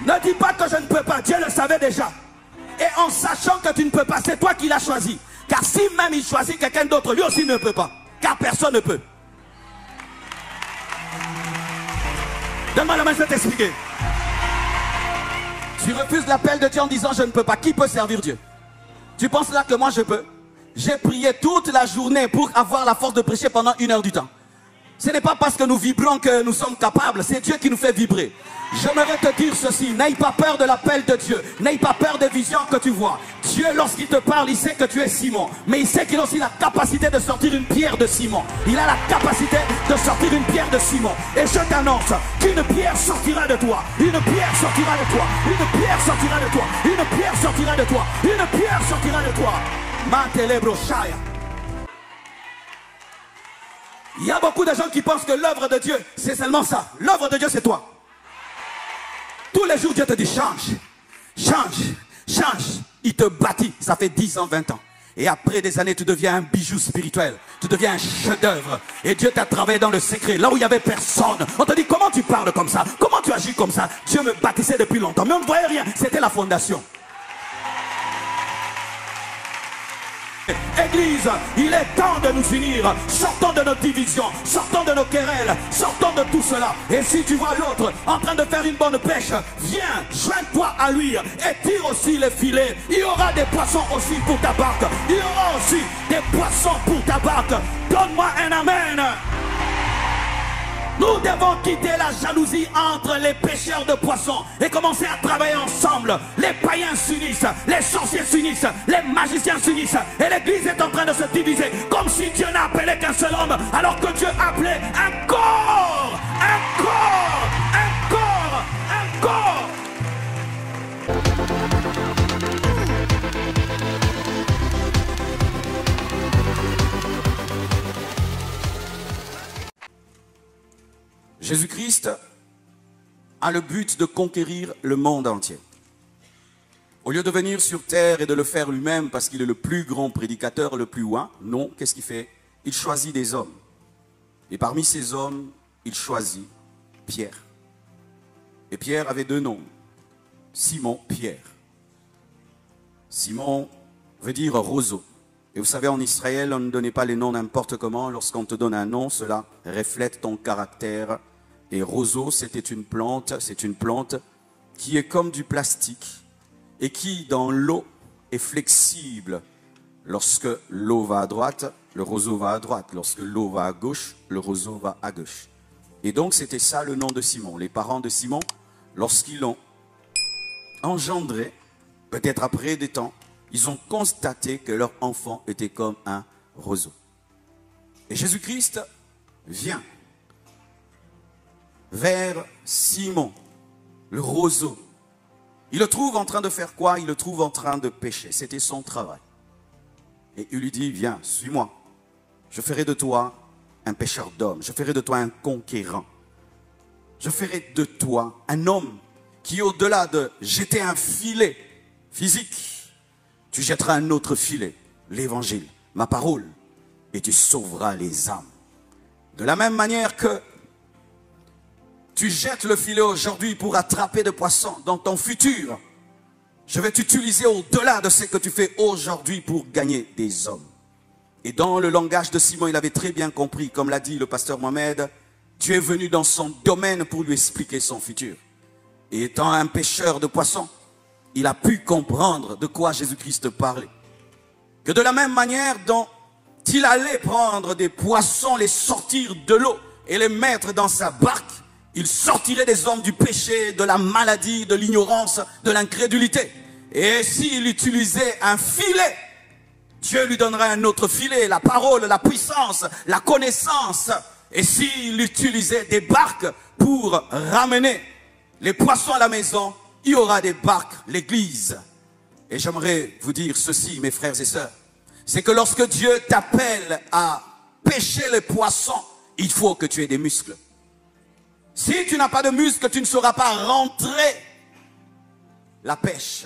Ne dis pas que je ne peux pas, Dieu le savait déjà. Et en sachant que tu ne peux pas, c'est toi qui l'as choisi. Car si même il choisit quelqu'un d'autre, lui aussi ne peut pas. Car personne ne peut. Donne-moi la main, je vais t'expliquer. Tu refuses l'appel de Dieu en disant je ne peux pas. Qui peut servir Dieu? Tu penses là que moi je peux? J'ai prié toute la journée pour avoir la force de prêcher pendant 1 heure du temps. Ce n'est pas parce que nous vibrons que nous sommes capables. C'est Dieu qui nous fait vibrer. J'aimerais te dire ceci. N'aie pas peur de l'appel de Dieu. N'aie pas peur des visions que tu vois. Dieu, lorsqu'il te parle, il sait que tu es Simon. Mais il sait qu'il a aussi la capacité de sortir une pierre de Simon. Il a la capacité de sortir une pierre de Simon. Et je t'annonce qu'une pierre sortira de toi. Une pierre sortira de toi. Une pierre sortira de toi. Une pierre sortira de toi. Une pierre sortira de toi. Mantelebro Shaya. Il y a beaucoup de gens qui pensent que l'œuvre de Dieu, c'est seulement ça. L'œuvre de Dieu, c'est toi. Tous les jours, Dieu te dit change, change, change. Il te bâtit. Ça fait 10 ans, 20 ans. Et après des années, tu deviens un bijou spirituel. Tu deviens un chef-d'œuvre. Et Dieu t'a travaillé dans le secret, là où il n'y avait personne. On te dit, comment tu parles comme ça? Comment tu agis comme ça? Dieu me bâtissait depuis longtemps. Mais on ne voyait rien. C'était la fondation. Église, il est temps de nous unir. Sortons de nos divisions, sortons de nos querelles, sortons de tout cela. Et si tu vois l'autre en train de faire une bonne pêche, viens, joins-toi à lui et tire aussi les filets. Il y aura des poissons aussi pour ta barque. Il y aura aussi des poissons pour ta barque. Donne-moi un amen. Nous devons quitter la jalousie entre les pêcheurs de poissons et commencer à travailler ensemble. Les païens s'unissent, les sorciers s'unissent, les magiciens s'unissent. Et l'église est en train de se diviser comme si Dieu n'a appelé qu'un seul homme, alors que Dieu appelait un corps, un corps, un corps, un corps. Jésus-Christ a le but de conquérir le monde entier. Au lieu de venir sur terre et de le faire lui-même parce qu'il est le plus grand prédicateur, le plus loin, non, qu'est-ce qu'il fait? Il choisit des hommes. Et parmi ces hommes, il choisit Pierre. Et Pierre avait 2 noms. Simon, Pierre. Simon veut dire roseau. Et vous savez, en Israël, on ne donnait pas les noms n'importe comment. Lorsqu'on te donne un nom, cela reflète ton caractère. Et roseau, c'est une plante qui est comme du plastique et qui, dans l'eau, est flexible. Lorsque l'eau va à droite, le roseau va à droite. Lorsque l'eau va à gauche, le roseau va à gauche. Et donc, c'était ça le nom de Simon. Les parents de Simon, lorsqu'ils l'ont engendré, peut-être après des temps, ils ont constaté que leur enfant était comme un roseau. Et Jésus-Christ vient vers Simon, le roseau. Il le trouve en train de faire quoi? Il le trouve en train de pêcher. C'était son travail. Et il lui dit, viens, suis-moi. Je ferai de toi un pêcheur d'hommes. Je ferai de toi un conquérant. Je ferai de toi un homme qui, au-delà de jeter un filet physique, tu jetteras un autre filet, l'évangile, ma parole, et tu sauveras les âmes. De la même manière que tu jettes le filet aujourd'hui pour attraper des poissons dans ton futur, je vais t'utiliser au-delà de ce que tu fais aujourd'hui pour gagner des hommes. Et dans le langage de Simon, il avait très bien compris, comme l'a dit le pasteur Mohamed, Dieu est venu dans son domaine pour lui expliquer son futur. Et étant un pêcheur de poissons, il a pu comprendre de quoi Jésus-Christ parlait. Que de la même manière dont il allait prendre des poissons, les sortir de l'eau et les mettre dans sa barque, il sortirait des hommes du péché, de la maladie, de l'ignorance, de l'incrédulité. Et s'il utilisait un filet, Dieu lui donnerait un autre filet, la parole, la puissance, la connaissance. Et s'il utilisait des barques pour ramener les poissons à la maison, il y aura des barques, l'église. Et j'aimerais vous dire ceci, mes frères et sœurs. C'est que lorsque Dieu t'appelle à pêcher les poissons, il faut que tu aies des muscles. Si tu n'as pas de muscles, tu ne sauras pas rentrer la pêche.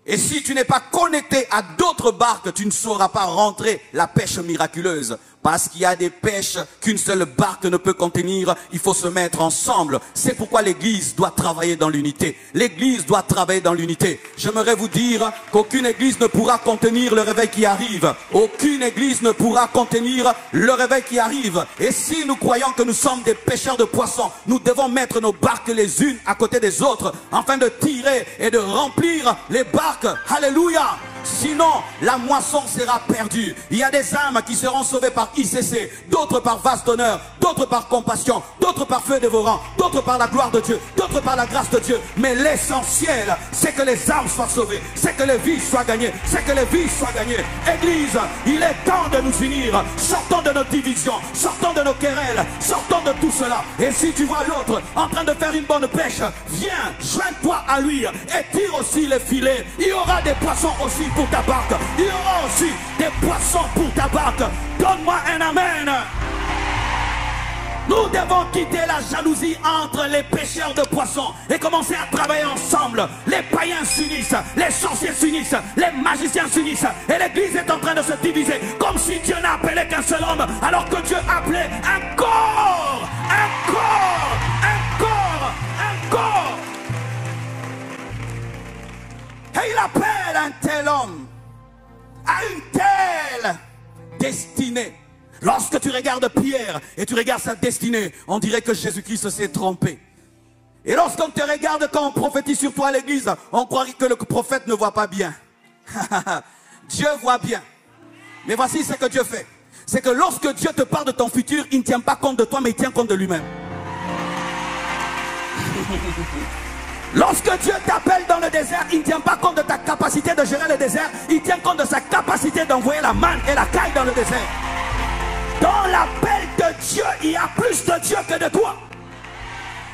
Et si tu n'es pas connecté à d'autres barques, tu ne sauras pas rentrer la pêche miraculeuse. Parce qu'il y a des pêches qu'une seule barque ne peut contenir, il faut se mettre ensemble. C'est pourquoi l'église doit travailler dans l'unité. L'église doit travailler dans l'unité. J'aimerais vous dire qu'aucune église ne pourra contenir le réveil qui arrive. Aucune église ne pourra contenir le réveil qui arrive. Et si nous croyons que nous sommes des pêcheurs de poissons, nous devons mettre nos barques les unes à côté des autres afin de tirer et de remplir les barques. Alléluia! Sinon, la moisson sera perdue. Il y a des âmes qui seront sauvées par ICC, d'autres par vase d'honneur, d'autres par compassion, d'autres par feu dévorant, d'autres par la gloire de Dieu, d'autres par la grâce de Dieu. Mais l'essentiel, c'est que les âmes soient sauvées, c'est que les vies soient gagnées, c'est que les vies soient gagnées. Église, il est temps de nous unir. Sortons de nos divisions, sortons de nos querelles, sortons de tout cela. Et si tu vois l'autre en train de faire une bonne pêche, viens, joins-toi à lui et tire aussi les filets. Il y aura des poissons aussi pour ta barque. Il y aura aussi des poissons pour ta barque. Donne-moi un amen. Nous devons quitter la jalousie entre les pêcheurs de poissons et commencer à travailler ensemble. Les païens s'unissent, les sorciers s'unissent, les magiciens s'unissent. Et l'église est en train de se diviser comme si Dieu n'appelait qu'un seul homme, alors que Dieu appelait un corps, un corps, un corps, un corps. Et il appelle un tel homme à une telle destinée. Lorsque tu regardes Pierre et tu regardes sa destinée, on dirait que Jésus-Christ s'est trompé. Et lorsqu'on te regarde, quand on prophétise sur toi à l'église, on croirait que le prophète ne voit pas bien. Dieu voit bien. Mais voici ce que Dieu fait. C'est que lorsque Dieu te parle de ton futur, il ne tient pas compte de toi, mais il tient compte de lui-même. Lorsque Dieu t'appelle dans le désert, il ne tient pas compte de ta capacité de gérer le désert. Il tient compte de sa capacité d'envoyer la manne et la caille dans le désert. Dans l'appel de Dieu, il y a plus de Dieu que de toi.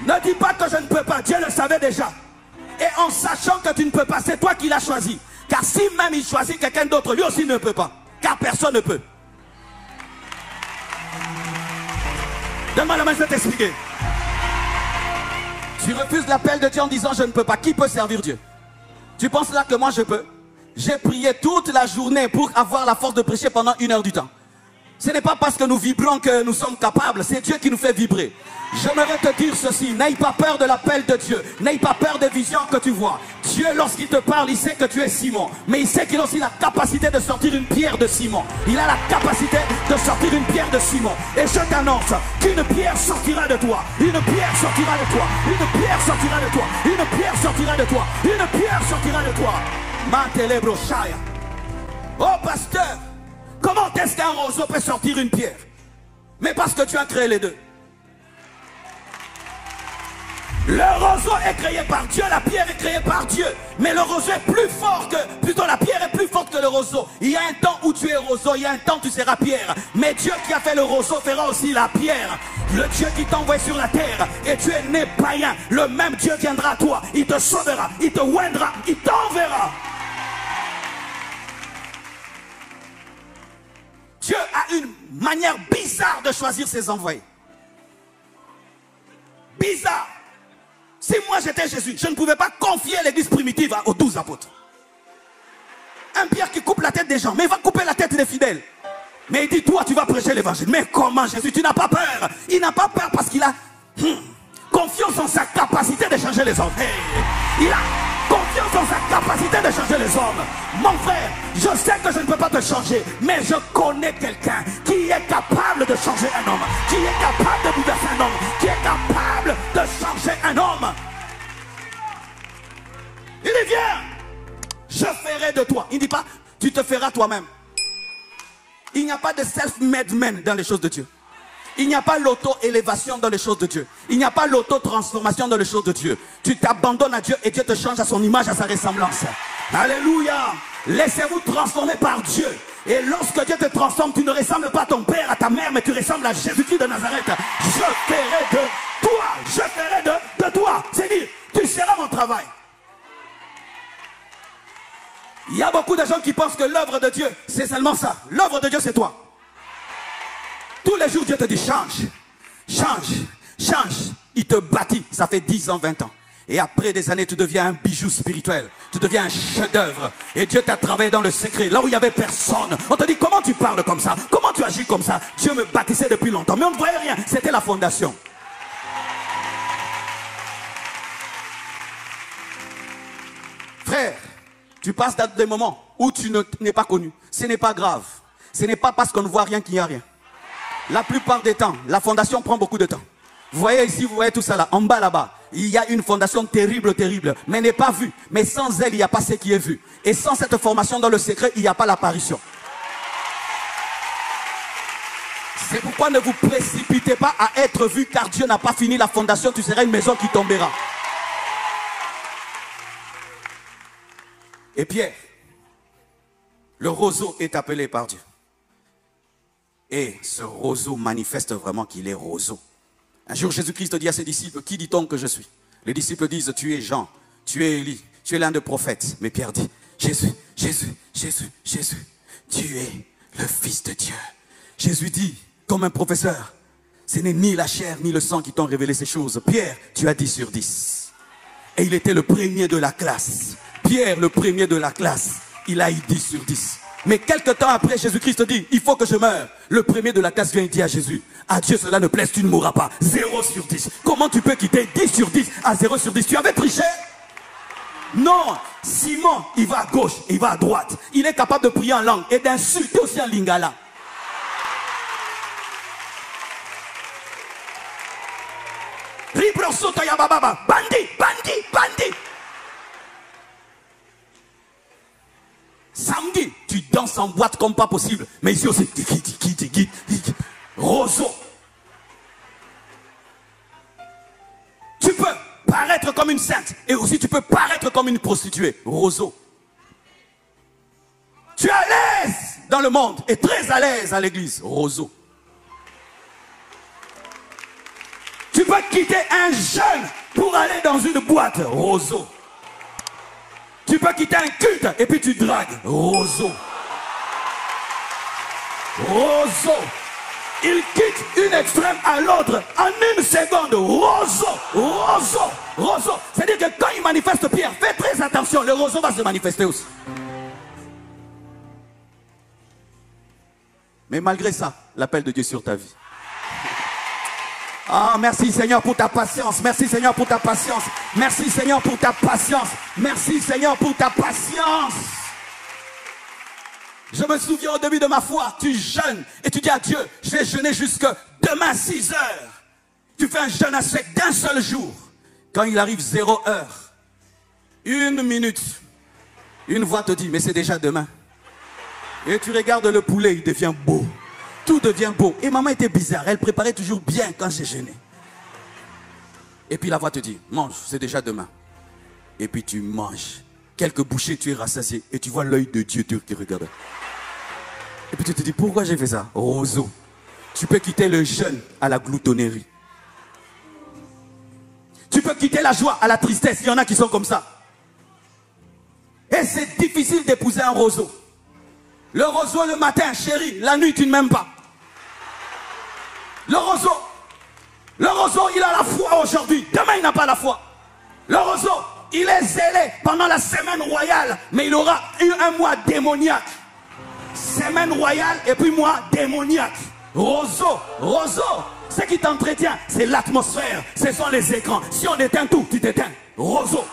Ne dis pas que je ne peux pas. Dieu le savait déjà. Et en sachant que tu ne peux pas, c'est toi qui l'as choisi. Car si même il choisit quelqu'un d'autre, lui aussi ne peut pas. Car personne ne peut. Donne-moi la main, je vais t'expliquer. Tu refuses l'appel de Dieu en disant je ne peux pas. Qui peut servir Dieu? Tu penses là que moi je peux? J'ai prié toute la journée pour avoir la force de prêcher pendant 1 heure du temps. Ce n'est pas parce que nous vibrons que nous sommes capables. C'est Dieu qui nous fait vibrer. J'aimerais te dire ceci. N'aie pas peur de l'appel de Dieu. N'aie pas peur des visions que tu vois. Dieu, lorsqu'il te parle, il sait que tu es Simon. Mais il sait qu'il a aussi la capacité de sortir une pierre de Simon. Il a la capacité de sortir une pierre de Simon. Et je t'annonce qu'une pierre sortira de toi. Une pierre sortira de toi. Une pierre sortira de toi. Une pierre sortira de toi. Une pierre sortira de toi. Mantelebro Shaya. Oh pasteur, comment est-ce qu'un roseau peut sortir une pierre? Mais parce que tu as créé les deux. Le roseau est créé par Dieu, la pierre est créée par Dieu. Mais le roseau est plus fort que... Plutôt la pierre est plus forte que le roseau. Il y a un temps où tu es roseau, il y a un temps où tu seras pierre. Mais Dieu qui a fait le roseau fera aussi la pierre. Le Dieu qui t'a envoyé sur la terre et tu es né païen. Le même Dieu viendra à toi, il te sauvera, il te oindra, il t'enverra. Dieu a une manière bizarre de choisir ses envoyés. Bizarre. Si moi j'étais Jésus, je ne pouvais pas confier l'église primitive aux 12 apôtres. Un Pierre qui coupe la tête des gens, mais il va couper la tête des fidèles. Mais il dit, toi tu vas prêcher l'évangile. Mais comment Jésus, tu n'as pas peur? Il n'a pas peur parce qu'il a confiance en sa capacité de changer les hommes. Hey, il a confiance en sa capacité de changer les hommes. Mon frère, je sais que je ne peux pas te changer, mais je connais quelqu'un qui est capable de changer un homme, qui est capable de bouleverser un homme, qui est capable de changer un homme. Il dit, viens, je ferai de toi. Il ne dit pas, tu te feras toi-même. Il n'y a pas de self-made man dans les choses de Dieu. Il n'y a pas l'auto-élévation dans les choses de Dieu. Il n'y a pas l'auto-transformation dans les choses de Dieu. Tu t'abandonnes à Dieu et Dieu te change à son image, à sa ressemblance. Alléluia. Laissez-vous transformer par Dieu. Et lorsque Dieu te transforme, tu ne ressembles pas à ton père, à ta mère, mais tu ressembles à Jésus-Christ de Nazareth. Je ferai de toi. Je ferai de toi. C'est dire, tu seras mon travail. Il y a beaucoup de gens qui pensent que l'œuvre de Dieu, c'est seulement ça. L'œuvre de Dieu, c'est toi. Tous les jours, Dieu te dit, change, change, change. Il te bâtit, ça fait 10 ans, 20 ans. Et après des années, tu deviens un bijou spirituel. Tu deviens un chef-d'œuvre. Et Dieu t'a travaillé dans le secret, là où il n'y avait personne. On te dit, comment tu parles comme ça? Comment tu agis comme ça? Dieu me bâtissait depuis longtemps, mais on ne voyait rien. C'était la fondation. Frère, tu passes dans des moments où tu n'es pas connu. Ce n'est pas grave. Ce n'est pas parce qu'on ne voit rien qu'il n'y a rien. La plupart des temps, la fondation prend beaucoup de temps. Vous voyez ici, vous voyez tout ça là, en bas là-bas. Il y a une fondation terrible, terrible, mais n'est pas vue. Mais sans elle, il n'y a pas ce qui est vu. Et sans cette formation dans le secret, il n'y a pas l'apparition. C'est pourquoi ne vous précipitez pas à être vu, car Dieu n'a pas fini la fondation, tu seras une maison qui tombera. Et Pierre, le roseau est appelé par Dieu. Et ce roseau manifeste vraiment qu'il est roseau. Un jour, Jésus-Christ dit à ses disciples, qui dit-on que je suis? Les disciples disent, tu es Jean, tu es Élie, tu es l'un des prophètes. Mais Pierre dit, Jésus, Jésus, Jésus, Jésus, tu es le Fils de Dieu. Jésus dit, comme un professeur, ce n'est ni la chair ni le sang qui t'ont révélé ces choses. Pierre, tu as 10 sur 10. Et il était le premier de la classe. Pierre, le premier de la classe, il a eu 10 sur 10. Mais quelques temps après, Jésus-Christ dit, il faut que je meure. Le premier de la classe vient et dit à Jésus, à Dieu cela ne plaise, tu ne mourras pas. 0 sur 10. Comment tu peux quitter 10 sur 10 à 0 sur 10? Tu avais triché? Non. Simon, il va à gauche, il va à droite. Il est capable de prier en langue et d'insulter aussi en lingala. Bandit, bandit, bandit. Samedi, tu danses en boîte comme pas possible. Mais ici aussi, roseau. Tu peux paraître comme une sainte. Et aussi tu peux paraître comme une prostituée. Roseau. Tu es à l'aise dans le monde et très à l'aise à l'église. Roseau. Tu peux quitter un jeune pour aller dans une boîte. Roseau. Tu peux quitter un culte et puis tu dragues. Roseau. Roseau. Il quitte une extrême à l'autre en une seconde. Roseau. Roseau. Roseau. C'est-à-dire que quand il manifeste Pierre, fais très attention, le roseau va se manifester aussi. Mais malgré ça, l'appel de Dieu sur ta vie. Ah, merci Seigneur pour ta patience. Merci Seigneur pour ta patience. Merci Seigneur pour ta patience. Merci Seigneur pour ta patience. Je me souviens au début de ma foi, tu jeûnes et tu dis à Dieu, je vais jeûner jusque demain 6 heures. Tu fais un jeûne à sec d'un seul jour. Quand il arrive 0 heure, 1 minute, une voix te dit, mais c'est déjà demain. Et tu regardes le poulet, il devient beau. Tout devient beau. Et maman était bizarre. Elle préparait toujours bien quand j'ai jeûné. Et puis la voix te dit, mange, c'est déjà demain. Et puis tu manges. Quelques bouchées, tu es rassasié. Et tu vois l'œil de Dieu qui regarde. Et puis tu te dis, pourquoi j'ai fait ça? Roseau. Tu peux quitter le jeûne à la gloutonnerie. Tu peux quitter la joie à la tristesse. Il y en a qui sont comme ça. Et c'est difficile d'épouser un roseau. Le roseau le matin, chérie, la nuit tu ne m'aimes pas. Le roseau, il a la foi aujourd'hui. Demain il n'a pas la foi. Le roseau, il est zélé pendant la semaine royale, mais il aura eu un mois démoniaque. Semaine royale et puis mois démoniaque. Roseau, roseau, ce qui t'entretient, c'est l'atmosphère, ce sont les écrans. Si on éteint tout, tu t'éteins. Roseau.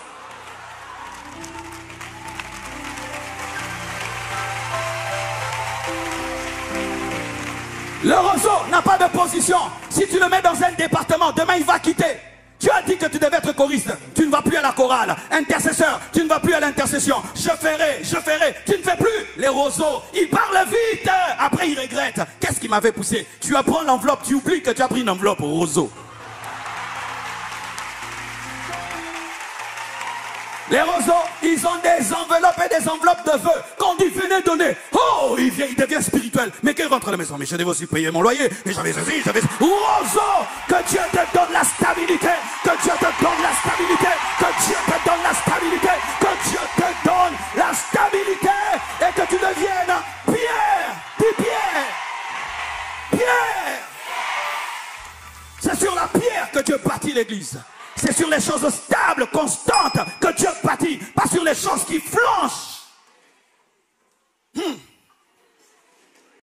Le roseau n'a pas de position. Si tu le mets dans un département, demain il va quitter. Tu as dit que tu devais être choriste. Tu ne vas plus à la chorale. Intercesseur, tu ne vas plus à l'intercession. Je ferai. Tu ne fais plus. Les roseaux, ils parlent vite. Après ils regrettent. Qu'est-ce qui m'avait poussé? Tu apprends l'enveloppe, tu oublies que tu as pris une enveloppe au roseau. Les roseaux, ils ont des enveloppes et des enveloppes de feu. Quand il venait donner, oh, il devient spirituel. Mais qu'il rentre à la maison, mais je devais aussi payer mon loyer. Et j'avais ceci, j'avais ceci. Roseau, que Dieu te donne la stabilité. Que Dieu te donne la stabilité. Que Dieu te donne la stabilité. Que Dieu te donne la stabilité. Et que tu deviennes Pierre. Dis Pierre. Pierre. C'est sur la pierre que Dieu bâtit l'église. C'est sur les choses stables, constantes que Dieu bâtit, pas sur les choses qui flanchent.